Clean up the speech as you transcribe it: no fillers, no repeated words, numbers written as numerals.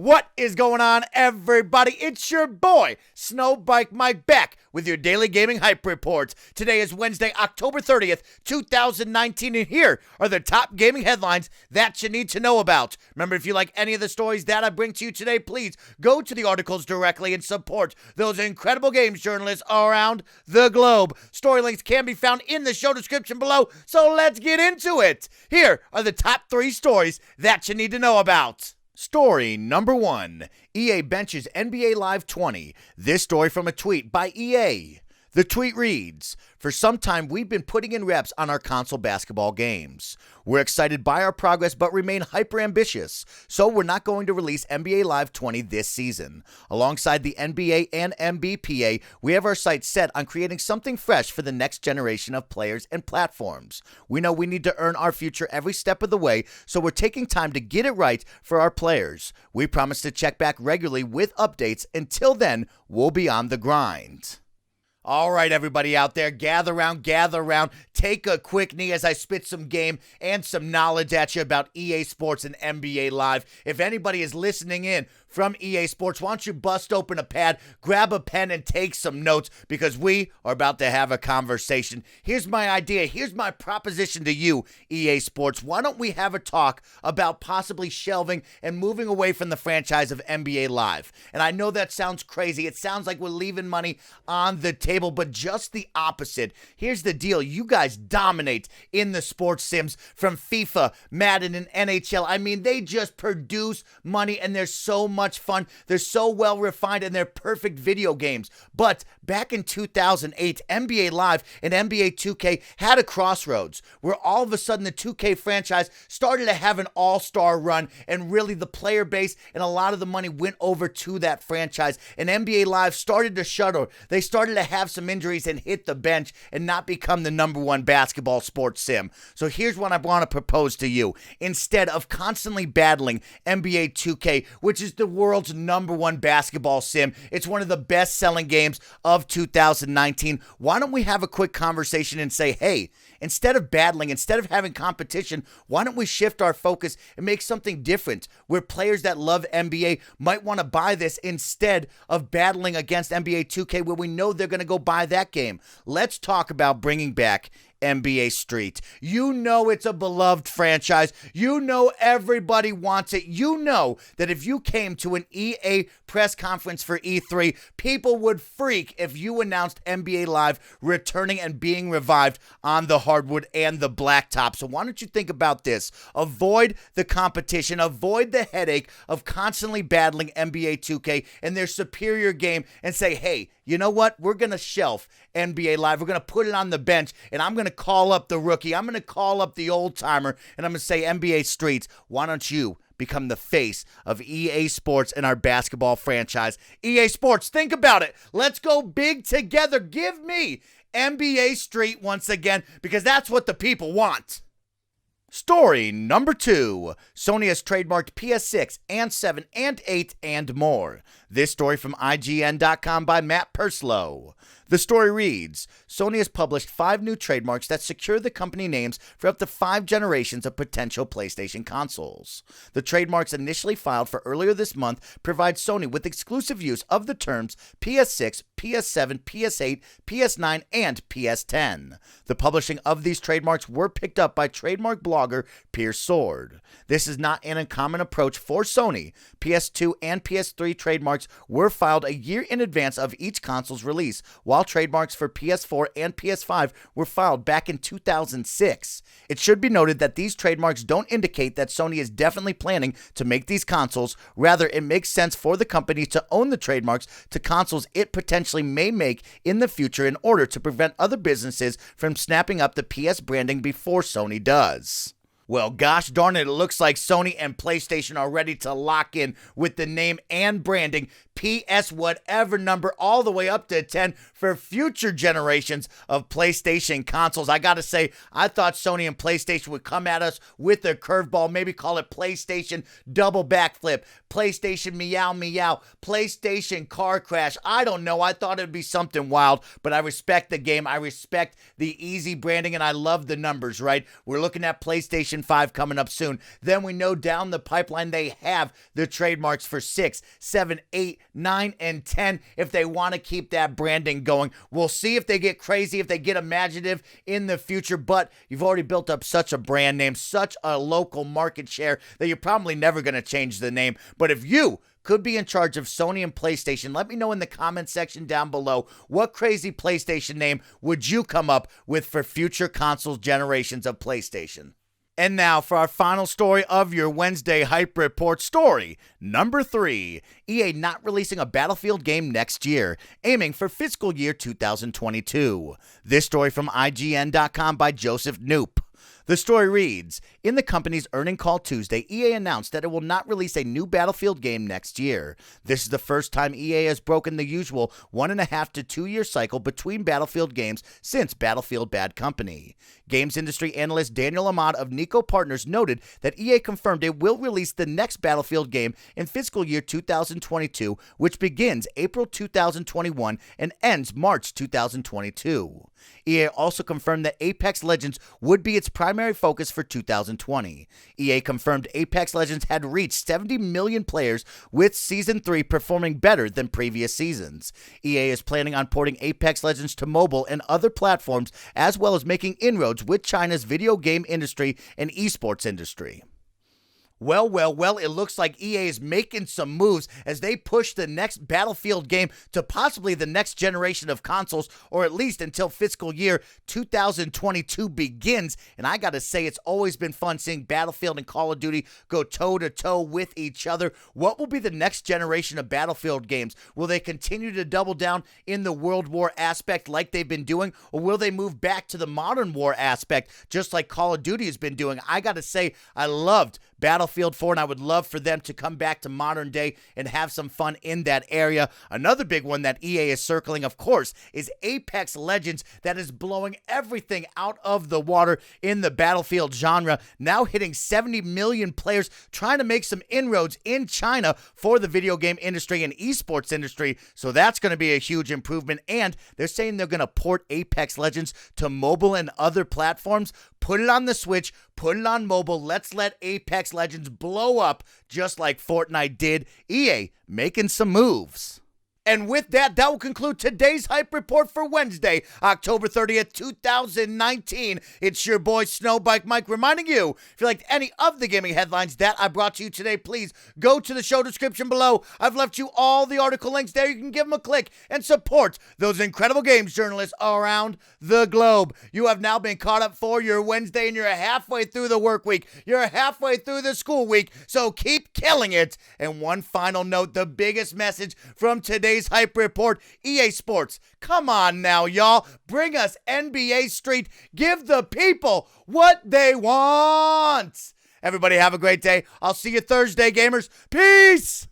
What is going on, everybody? It's your boy, SnowBikeMike, back with your daily gaming hype report. Today is Wednesday, October 30th, 2019, and here are the top gaming headlines that you need to know about. Remember, if you like any of the stories that I bring to you today, please go to the articles directly and support those incredible games journalists around the globe. Story links can be found in the show description below, so let's get into it. Here are the top 3 stories that you need to know about. Story number 1, EA benches NBA Live 20. This story from a tweet by EA. The tweet reads, "For some time, we've been putting in reps on our console basketball games. We're excited by our progress, but remain hyper ambitious, so we're not going to release NBA Live 20 this season. Alongside the NBA and MBPA, we have our sights set on creating something fresh for the next generation of players and platforms. We know we need to earn our future every step of the way, so we're taking time to get it right for our players. We promise to check back regularly with updates. Until then, we'll be on the grind." All right, everybody out there, gather around, take a quick knee as I spit some game and some knowledge at you about EA Sports and NBA Live. If anybody is listening in from EA Sports, why don't you bust open a pad, grab a pen, and take some notes, because we are about to have a conversation. Here's my idea. Here's my proposition to you, EA Sports. Why don't we have a talk about possibly shelving and moving away from the franchise of NBA Live? And I know that sounds crazy. It sounds like we're leaving money on the table, but just the opposite. Here's the deal. You guys dominate in the sports sims from FIFA, Madden, and NHL. I mean, they just produce money, and they're so much fun. They're so well refined, and they're perfect video games. But back in 2008, NBA Live and NBA 2K had a crossroads where all of a sudden the 2K franchise started to have an all-star run, and really the player base and a lot of the money went over to that franchise, and NBA Live started to shudder. They started to have some injuries and hit the bench and not become the #1 basketball sports sim. So here's what I want to propose to you. Instead of constantly battling NBA 2K, which is the world's #1 basketball sim, it's one of the best-selling games of 2019, why don't we have a quick conversation and say, hey, instead of battling, instead of having competition, why don't we shift our focus and make something different where players that love NBA might want to buy this instead of battling against NBA 2K, where we know they're going to go buy that game. Let's talk about bringing back NBA Street. You know it's a beloved franchise. You know everybody wants it. You know that if you came to an EA press conference for E3, people would freak if you announced NBA Live returning and being revived on the hardwood and the blacktop. So why don't you think about this? Avoid the competition. Avoid the headache of constantly battling NBA 2K and their superior game, and say, hey, you know what? We're going to shelf NBA Live. We're going to put it on the bench, and I'm going to call up the rookie. I'm going to call up the old timer, and I'm going to say, NBA Streets, why don't you become the face of EA Sports and our basketball franchise? EA Sports, think about it. Let's go big together. Give me NBA Street once again, because that's what the people want. Story number 2, Sony has trademarked PS6 and 7 and 8 and more. This story from IGN.com by Matt Purslow. The story reads, Sony has published 5 new trademarks that secure the company names for up to 5 generations of potential PlayStation consoles. The trademarks initially filed for earlier this month provide Sony with exclusive use of the terms PS6, PS7, PS8, PS9, and PS10. The publishing of these trademarks were picked up by trademark blogger Pierce Sword. This is not an uncommon approach for Sony. PS2 and PS3 trademarks were filed a year in advance of each console's release, while trademarks for PS4 and PS5 were filed back in 2006. It should be noted that these trademarks don't indicate that Sony is definitely planning to make these consoles. Rather, it makes sense for the company to own the trademarks to consoles it potentially may make in the future in order to prevent other businesses from snapping up the PS branding before Sony does. Well, gosh darn it, it looks like Sony and PlayStation are ready to lock in with the name and branding PS whatever number all the way up to 10 for future generations of PlayStation consoles. I gotta say, I thought Sony and PlayStation would come at us with a curveball, maybe call it PlayStation double backflip, PlayStation meow meow, PlayStation car crash. I don't know, I thought it'd be something wild, but I respect the game, I respect the easy branding, and I love the numbers, right? We're looking at PlayStation PlayStation 5 coming up soon. Then we know down the pipeline they have the trademarks for 6, 7, 8, 9, and 10 if they want to keep that branding going. We'll see if they get crazy, if they get imaginative in the future, but you've already built up such a brand name, such a local market share that you're probably never going to change the name. But if you could be in charge of Sony and PlayStation, let me know in the comment section down below what crazy PlayStation name would you come up with for future console generations of PlayStation. And now for our final story of your Wednesday Hype Report story. Number 3, EA not releasing a Battlefield game next year, aiming for fiscal year 2022. This story from IGN.com by Joseph Knoop. The story reads, in the company's earning call Tuesday, EA announced that it will not release a new Battlefield game next year. This is the first time EA has broken the usual 1.5 to 2 year cycle between Battlefield games since Battlefield Bad Company. Games industry analyst Daniel Ahmad of Nico Partners noted that EA confirmed it will release the next Battlefield game in fiscal year 2022, which begins April 2021 and ends March 2022. EA also confirmed that Apex Legends would be its primary focus for 2020. EA confirmed Apex Legends had reached 70 million players, with Season 3 performing better than previous seasons. EA is planning on porting Apex Legends to mobile and other platforms, as well as making inroads with China's video game industry and esports industry. Well, it looks like EA is making some moves as they push the next Battlefield game to possibly the next generation of consoles, or at least until fiscal year 2022 begins. And I gotta say, it's always been fun seeing Battlefield and Call of Duty go toe-to-toe with each other. What will be the next generation of Battlefield games? Will they continue to double down in the World War aspect like they've been doing, or will they move back to the modern war aspect just like Call of Duty has been doing? I gotta say, I loved Battlefield 4, and I would love for them to come back to modern day and have some fun in that area. Another big one that EA is circling, of course, is Apex Legends, that is blowing everything out of the water in the Battlefield genre, now hitting 70 million players, trying to make some inroads in China for the video game industry and esports industry, so that's going to be a huge improvement. And they're saying they're going to port Apex Legends to mobile and other platforms. Put it on the Switch, put it on mobile. Let's let Apex Legends blow up just like Fortnite did. EA making some moves. And with that, that will conclude today's Hype Report for Wednesday, October 30th, 2019. It's your boy, SnowBikeMike, reminding you, if you liked any of the gaming headlines that I brought to you today, please go to the show description below. I've left you all the article links there. You can give them a click and support those incredible games journalists around the globe. You have now been caught up for your Wednesday, and you're halfway through the work week. You're halfway through the school week, so keep killing it. And one final note, the biggest message from today's Hype Report, EA Sports. Come on now, y'all. Bring us NBA Street. Give the people what they want. Everybody have a great day. I'll see you Thursday, gamers. Peace.